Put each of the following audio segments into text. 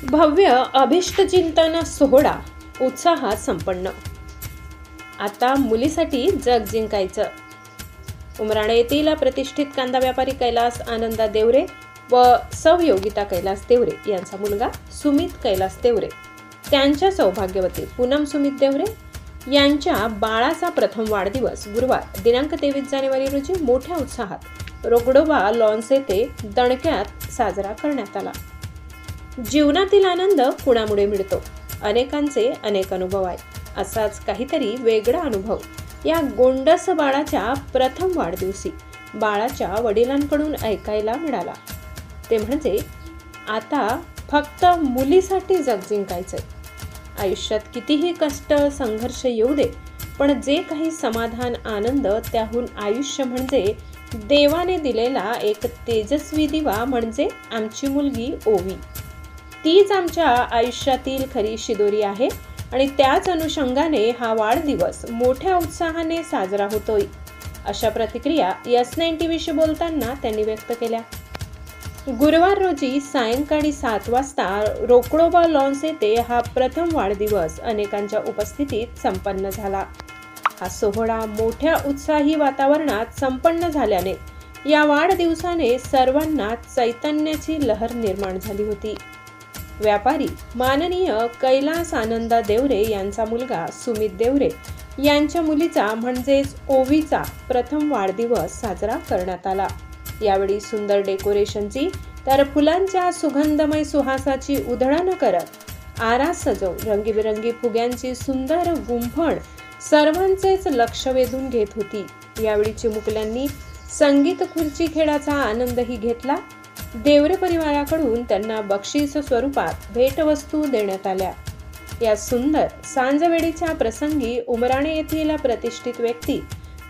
भव्य अभिष्टचिंतन सोहळा उत्साहात संपन्न. आता मुलीसाठी जग जिंकायचं. उमराणे येथील प्रतिष्ठित कांदा व्यापारी कैलास आनंदा देवरे व सौ योगिता कैलास देवरे यांचा मुलगा सुमित कैलास देवरे, त्यांच्या सौभाग्यवती पूनम सुमित देवरे यांच्या बाळाचा प्रथम वाढदिवस गुरुवार दिनांक 23 जानेवारी रोजी मोठ्या उत्साहात रोकडोबा लॉन्स येथे दणक्यात साजरा करण्यात आला. जीवनातील आनंद कुणामुळे मिळतो? अनेकांचे अनेक अनुभव आहेत. असाच काहीतरी वेगळा अनुभव या गोंडस बाळाच्या प्रथम वाढदिवशी बाळाच्या वडिलांकडून ऐकायला मिळाला. ते म्हणजे, आता फक्त मुलीसाठी जग जिंकायचंय. आयुष्यात कितीही कष्ट संघर्ष येऊ दे, पण जे काही समाधान आनंद त्याहून आयुष्य म्हणजे देवाने दिलेला एक तेजस्वी दिवा म्हणजे आमची मुलगी ओवी. तीच आमच्या आयुष्यातील खरी शिदोरी आहे आणि त्याच अनुषंगाने हा वाढदिवस मोठ्या उत्साहाने साजरा होतोय, अशा प्रतिक्रिया S9 टीव्हीशी बोलताना त्यांनी व्यक्त केल्या. गुरुवार रोजी सायंकाळी 7 वाजता रोकडोबा लॉन्स येथे हा प्रथम वाढदिवस अनेकांच्या उपस्थितीत संपन्न झाला. हा सोहळा मोठ्या उत्साही वातावरणात संपन्न झाल्याने या वाढदिवसाने सर्वांना चैतन्याची लहर निर्माण झाली होती. व्यापारी माननीय कैलास आनंदा देवरे यांचा मुलगा सुमित देवरे यांच्या मुलीचा म्हणजेच ओवीचा प्रथम वाढदिवस साजरा करण्यात आला. यावेळी सुंदर डेकोरेशनची तर फुलांच्या सुगंधमय सुहासाची उधळण करत आरास सजवून रंगीबेरंगी फुग्यांची सुंदर गुंफण सर्वांचेच लक्ष वेधून घेत होती. यावेळी चिमुकल्यांनी संगीत खुर्ची खेळाचा आनंदही घेतला. देवरे परिवाराकडून त्यांना बक्षीस स्वरूपात भेटवस्तू देण्यात आल्या. या सुंदर सांजवेळीच्या प्रसंगी उमराणे येथील प्रतिष्ठित व्यक्ती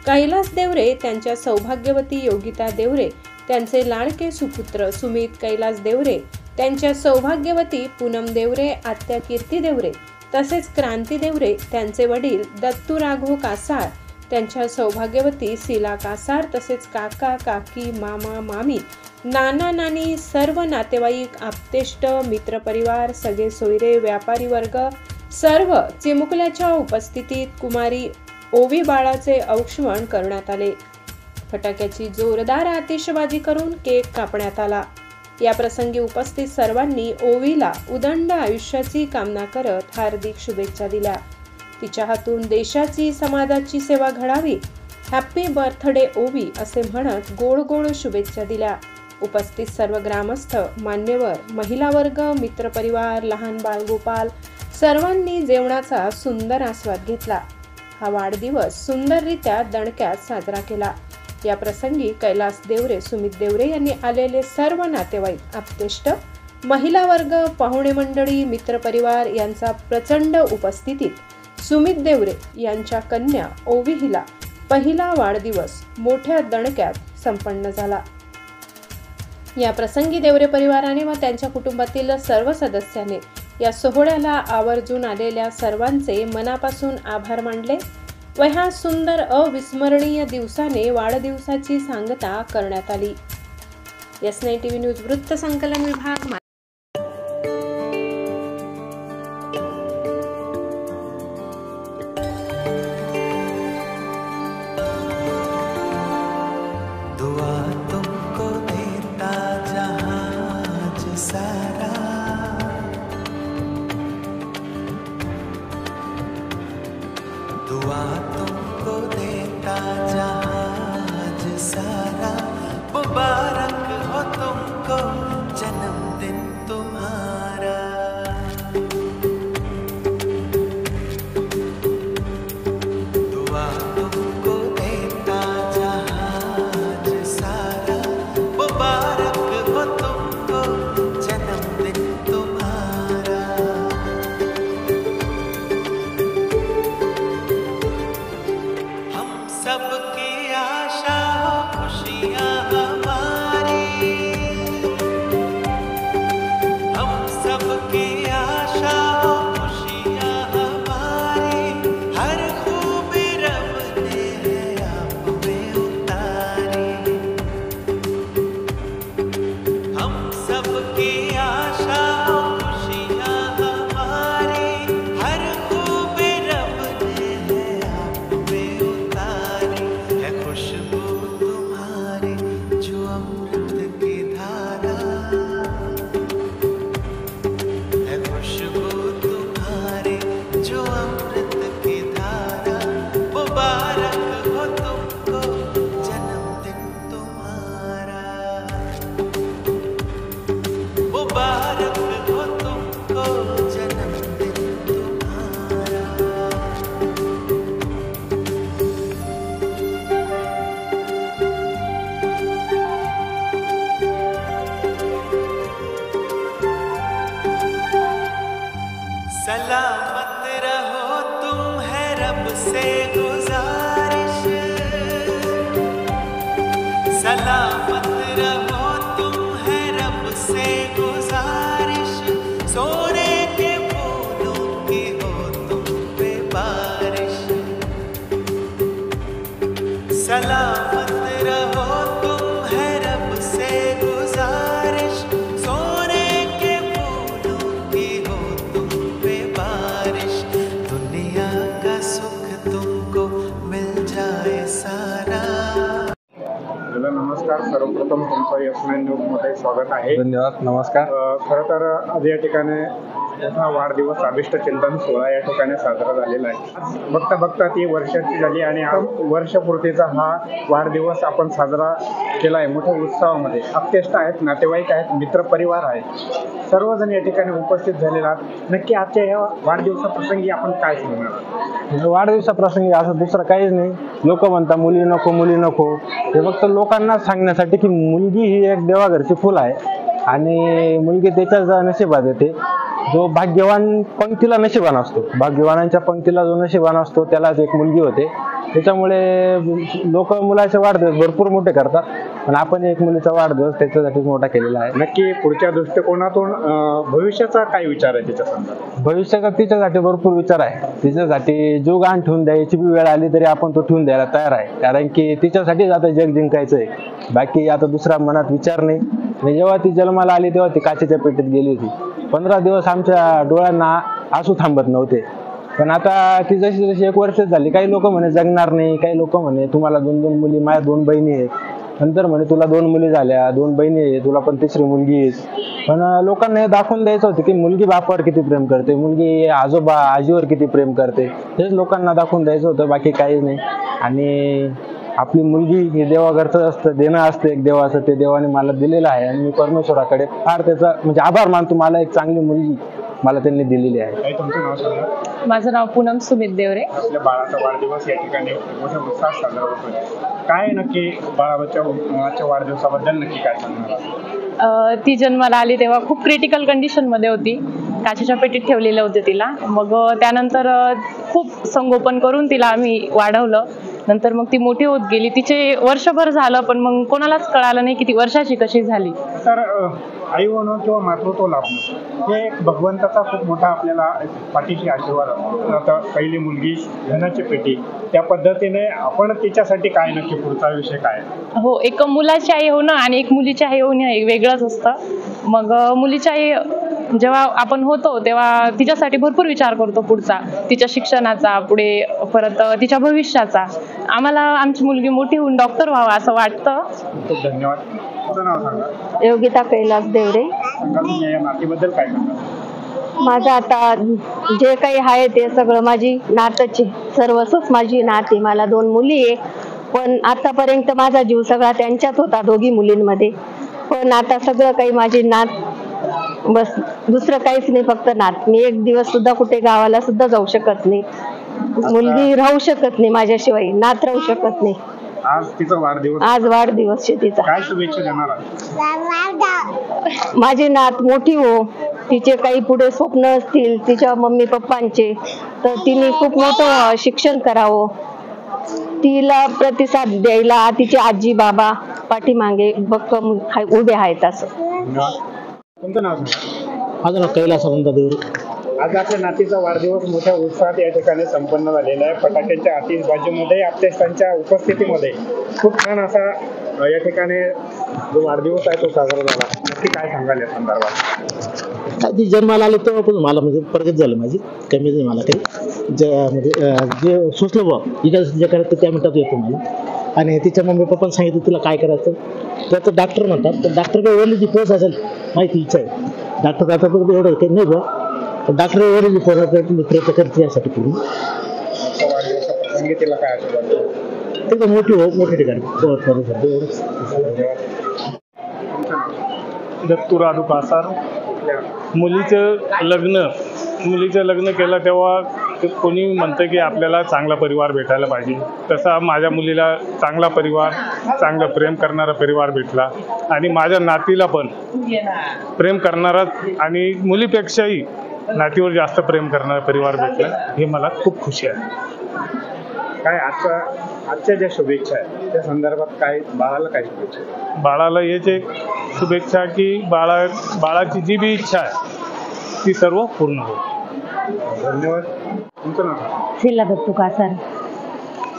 कैलास देवरे, त्यांच्या सौभाग्यवती योगिता देवरे, त्यांचे लाडके सुपुत्र सुमित कैलास देवरे, त्यांच्या सौभाग्यवती पूनम देवरे, आत्या कीर्ती देवरे, तसेच क्रांती देवरे, त्यांचे वडील दत्तू राघव कासार, त्यांच्या सौभाग्यवती शीला कासार, तसेच काका काकी मामा मामी नाना नानी, सर्व नातेवाईक आप्तेष्ट मित्रपरिवार सगळे सोयरे व्यापारी वर्ग सर्व चिमुकल्याच्या उपस्थितीत कुमारी ओवी बाळाचे औक्षण करण्यात आले. फटाक्याची जोरदार आतिषबाजी करून केक कापण्यात आला. या प्रसंगी उपस्थित सर्वांनी ओवीला उदंड आयुष्याची कामना करत हार्दिक शुभेच्छा दिल्या. तिच्या हातून देशाची समाजाची सेवा घडावी, हॅपी बर्थडे ओवी असे म्हणत गोड गोड शुभेच्छा दिल्या. उपस्थित सर्व ग्रामस्थ, मान्यवर, महिला वर्ग, मित्रपरिवार, लहान बाळगोपाल सर्वांनी जेवणाचा सुंदर आस्वाद घेतला. हा वाढदिवस सुंदररित्या दणक्यात साजरा केला. या प्रसंगी कैलास देवरे, सुमित देवरे यांनी आलेले सर्व नातेवाईक, आप्तेष्ट, महिला वर्ग, पाहुणे मंडळी, मित्रपरिवार यांचा प्रचंड उपस्थितीत सुमित देवरे यांच्या कन्या ओवी हिला पहिला वाढदिवस मोठ्या दणक्यात संपन्न झाला. या प्रसंगी देवरे परिवाराने व त्यांच्या कुटुंबातील सर्व सदस्यांनी या सोहळ्याला आवर्जून आलेल्या सर्वांचे मनापासून आभार मानले व ह्या सुंदर अविस्मरणीय दिवसाने वाढदिवसाची सांगता करण्यात आली. S9 टीव्ही न्यूज वृत्त संकलन विभाग. दुआ तुमको देता जहाज सारा, मुबारक हो तुमको जन्मदिन सलामत रहो तुम है रब से गुजारिश, सलामत रहो तुम है रब से गुजारिश, सोने के फूलों की हो तुम पे बारिश, सलामत रहो तुम है रब से गुजारिश, सोने के फूलों की हो तुम पे बारिश, दुनिया का सुख तुमको मिल जाए सारा। नमस्कार, सर्वप्रथम तुमचं S9 न्यूजमध्ये स्वागत आहे. धन्यवाद. नमस्कार. खरं तर आज या ठिकाणी मोठा वाढदिवस अभिष्ट चिंतन सोहळा या ठिकाणी साजरा झालेला आहे. आज बघता बघता ती वर्षाची झाली आणि आज वर्षपूर्तीचा हा वाढदिवस आपण साजरा केला आहे मोठ्या उत्सवामध्ये. आप्तेष्ट आहेत, नातेवाईक आहेत, मित्रपरिवार आहेत, सर्वजण या ठिकाणी उपस्थित झालेले आहेत. नक्की आजच्या या वाढदिवसाप्रसंगी आपण काय सांगणार आहात? वाढदिवसाप्रसंगी असं दुसरं काहीच नाही. लोक म्हणतात मुली नको मुली नको, हे फक्त लोकांना सांगण्यासाठी की मुलगी ही एक देवाघरची फुल आहे आणि मुलगी त्याच्या नशिबात येते. जो भाग्यवान पंक्तीला नशिबान असतो, भाग्यवानांच्या पंक्तीला जो नशिबान असतो त्यालाच एक मुलगी होते. त्याच्यामुळे लोक मुलाचे वाढदिवस भरपूर मोठे करतात, पण आपण एक मुलीचा वाढदिवस त्याच्यासाठीच मोठा केलेला आहे. नक्की पुढच्या दृष्टिकोनातून भविष्याचा काय विचार आहे त्याच्या संदर्भात? भविष्याचा तिच्यासाठी भरपूर विचार आहे. तिच्यासाठी जो गाण ठेवून द्यायची बी वेळ आली तरी आपण तो ठेवून द्यायला तयार आहे, कारण की तिच्यासाठीच आता जग जिंकायचं आहे. बाकी आता दुसरा मनात विचार नाही. आणि जेव्हा ती जन्माला आली तेव्हा ती काचेच्या पेटीत गेली होती. 15 दिवस आमच्या डोळ्यांना आसू थांबत नव्हते. पण आता ती जशी जशी 1 वर्ष झाली, काही लोक म्हणे जगणार नाही, काही लोक म्हणे तुम्हाला 2 मुली, माझ्या 2 बहिणी आहेत, नंतर म्हणे तुला 2 मुली झाल्या, 2 बहिणी आहे, तुला पण 3री मुलगी आहे. पण लोकांना हे दाखवून द्यायचं होतं की मुलगी बापावर किती प्रेम करते, मुलगी आजोबा आजीवर किती प्रेम करते, हेच लोकांना दाखवून द्यायचं होतं, बाकी काहीच नाही. आणि आपली मुलगी हे देवाघरचं असतं, देणं असतं एक देवाचं, ते देवाने मला दिलेलं आहे आणि मी परमेश्वराकडे फार त्याचा म्हणजे आभार मानतो. मला एक चांगली मुलगी मला त्यांनी दिलेली आहे. तुमचं नाव सांगा. माझं नाव पूनम सुमित देवरे. आपल्या बाळाचा वाढदिवस या ठिकाणी मोठ्या उत्साहात साजरा होतोय. काय नक्की बाळाच्या वाढदिवसाबद्दल नक्की काय सांगणार? ती जन्माला आली तेव्हा खूप क्रिटिकल कंडिशन मध्ये होती. काचेच्या पेटीत ठेवलेलं होतं तिला. मग त्यानंतर खूप संगोपन करून तिला आम्ही वाढवलं. नंतर मग ती मोठी होत गेली. तिचे वर्षभर झालं, पण मग कोणालाच कळालं नाही की ती वर्षाची कशी झाली. तर आई होणं किंवा मातृत्व लाभणं हे एक भगवंताचा खूप मोठा आपल्याला पाठीशी आशीर्वाद असतो. आता पहिली मुलगी धनाची पेटी, त्या पद्धतीने आपण तिच्यासाठी काय नक्की पुढचा विषय काय? हो, एक मुलाची आई होणं आणि एक मुलीची आई होणं हे वेगळंच असतं. मग मुलीची आई जेव्हा आपण होतो तेव्हा तिच्यासाठी भरपूर विचार करतो, पुढचा तिच्या शिक्षणाचा, पुढे परत तिच्या भविष्याचा. आम्हाला आमची मुलगी मोठी होऊन डॉक्टर व्हावं असं वाटतं. खूप धन्यवाद. तुमचं नाव सांगा. योगिता कैलास देवरे. तुम्ही या नातीबद्दल काय सांगा? माझं आता जे काही आहे ते सगळं माझी नातची, सर्वस्वच माझी नात आहे. मला 2 मुली आहे, पण आतापर्यंत माझा जीव सगळा त्यांच्यात होता, दोघी मुलींमध्ये. पण आता सगळं काही माझी नात, बस दुसरं काहीच नाही, फक्त नात. मी एक दिवस सुद्धा कुठे गावाला सुद्धा जाऊ शकत नाही. मुलगी राहू शकत नाही माझ्याशिवाय, नात राहू शकत नाही. आज तिचा वाढदिवस, आज वाढदिवस आहे तिचा. काय शुभेच्छा देणार आहात? माझी नात मोठी हो, तिचे काही पुढे स्वप्न असतील तिच्या मम्मी पप्पांचे, तर तिने खूप मोठं शिक्षण करावं. तिला प्रतिसाद द्यायला तिचे आजी बाबा पाठीमागे भक्कम उभे आहेत. असं. तुमचं नाव सांगा. माझं नाव कैलास देवरे. आज आपल्या नातीचा वाढदिवस मोठ्या उत्साहात या ठिकाणी संपन्न झालेला आहे. फटाक्यांच्या आतिषबाजीमध्ये आपल्या उपस्थितीमध्ये खूप छान असा या ठिकाणी जो वाढदिवस आहे तो साजरा झाला. नक्की काय सांगाल या संदर्भात? ती जन्माला आली तेव्हापासून मला म्हणजे प्रगत झालं, माझी कमी नाही मला काही. म्हणजे जे सुचलं बा इकडे जे करायचं त्या मिनिटात येतो मला. आणि तिच्या मम्मी पप्पाने सांगितलं तुला काय करायचं, तर डॉक्टर म्हणतात. तर डॉक्टर वडील पोच असेल माहिती इच्छा आहे. डॉक्टर आता एवढं काही नाही बा, डॉक्टर वडील प्रयत्न करते यासाठी करून. तिला काय आशीर्वाद? ते मोठी हो, मोठ्या ठिकाणी दत्तू राधू कासार. मुलीचं लग्न केलं तेव्हा कोणी म्हणतं की आपल्याला चांगला परिवार भेटायला पाहिजे. तसा माझ्या मुलीला चांगला परिवार, चांगलं प्रेम करणारा परिवार भेटला. आणि माझ्या नातीला पण प्रेम करणारा आणि मुलीपेक्षाही नातीवर जास्त प्रेम करणारा परिवार भेटला, हे मला खूप खुशी आहे. काय आजच्या ज्या शुभेच्छा आहेत त्या संदर्भात काय बाळाला काय शुभेच्छा आहेत? बाळाला हेच एक शुभेच्छा की बाळाची जी बी इच्छा आहे ती सर्व पूर्ण होईल. धन्यवाद. तुमचं नाव शिला दत्तू कासार.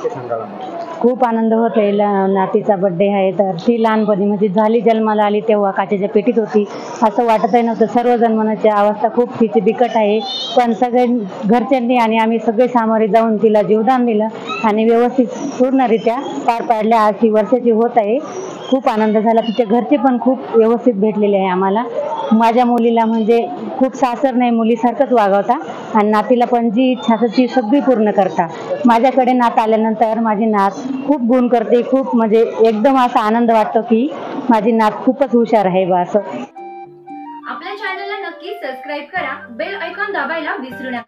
ते सांगा मला. खूप आनंद होत आहे. नातीचा बड्डे आहे तर ती लहानपणी म्हणजे झाली जन्माला आली तेव्हा काचेच्या पेटीत होती, असं वाटतही नव्हतं. सर्वजण म्हणायची अवस्था खूप तिची बिकट आहे, पण सगळे घरच्यांनी आणि आम्ही सगळे सामोरे जाऊन तिला जीवदान दिलं आणि व्यवस्थित पूर्णरित्या पार पाडल्या. आज ती वर्षाची होत आहे. खूप आनंद झाला. तिच्या घरचे पण खूप व्यवस्थित भेटलेले आहे आम्हाला. माझ्या मुलीला म्हणजे खूप सासर नाही मुलीसारखंच वागवता आणि नातीला पण जी इच्छा असते ती सगळी पूर्ण करता. माझ्याकडे नात आल्यानंतर माझी नात खूप गुण करते. खूप म्हणजे एकदम असा आनंद वाटतो की माझी नात खूपच हुशार आहे बा असं. आपल्या चॅनलला नक्की सबस्क्राईब करा, बेल आयकॉन दाबायला विसरू नका.